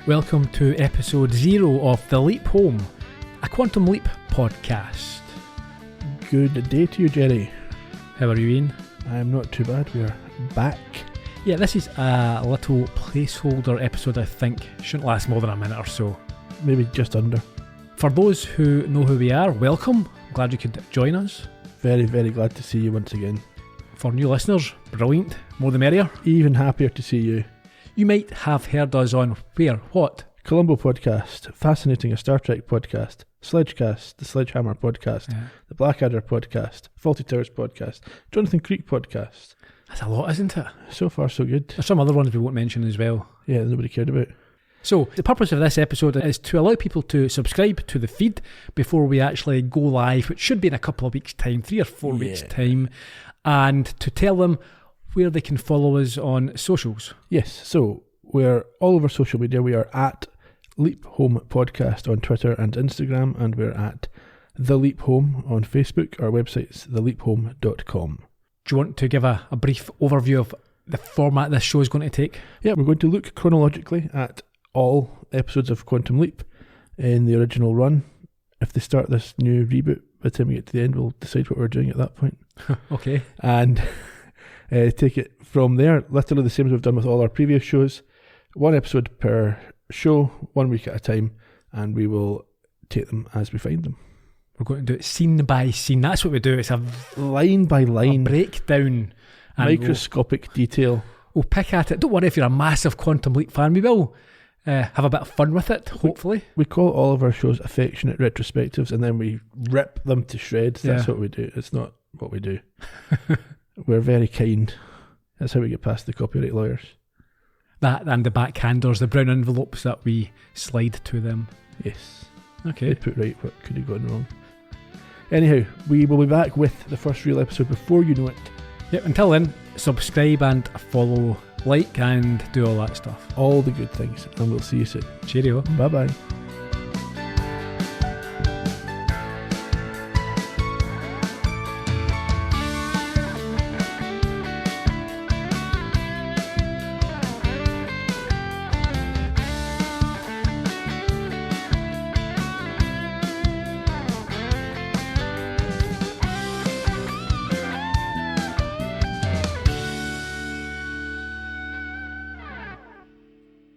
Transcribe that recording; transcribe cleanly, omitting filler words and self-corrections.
Welcome to episode 0 of The Leap Home, a Quantum Leap podcast. Good day to you, Jerry. How are you, Ian? I am not too bad. We are back. Yeah, this is a little placeholder episode, I think. Shouldn't last more than a minute or so. Maybe just under. For those who know who we are, welcome. Glad you could join us. Very, very glad to see you once again. For new listeners, brilliant. More the merrier. Even happier to see you. You might have heard us on where? What? Columbo podcast, Fascinating, a Star Trek podcast, Sledgecast, the Sledgehammer podcast, the Blackadder podcast, Faulty Towers podcast, Jonathan Creek podcast. That's a lot, isn't it? So far, so good. There's some other ones we won't mention as well. Yeah, nobody cared about. So, the purpose of this episode is to allow people to subscribe to the feed before we actually go live, which should be in a couple of weeks' time, 3 or 4 weeks' time, and to tell them where they can follow us on socials. Yes, so we're all over social media. We are at Leap Home Podcast on Twitter and Instagram, and we're at The Leap Home on Facebook. Our website's theleaphome.com. Do you want to give a brief overview of the format this show is going to take? Yeah, we're going to look chronologically at all episodes of Quantum Leap in the original run. If they start this new reboot, by the time we get to the end, we'll decide what we're doing at that point. Okay. And take it from there, literally the same as we've done with all our previous shows. 1 episode per show, 1 week at a time, and we will take them as we find them. We're going to do it scene by scene. That's what we do. It's a line by line, breakdown, and microscopic detail. We'll pick at it. Don't worry if you're a massive Quantum Leap fan. We will have a bit of fun with it, hopefully. We call all of our shows affectionate retrospectives, and then we rip them to shreds. That's what we do. It's not what we do. We're very kind. That's how we get past the copyright lawyers. That and the backhanders, the brown envelopes that we slide to them. Yes. Okay. They put right what could have gone wrong. Anyhow, we will be back with the first real episode before you know it. Yep, until then, subscribe and follow, like, and do all that stuff. All the good things. And we'll see you soon. Cheerio. Bye-bye.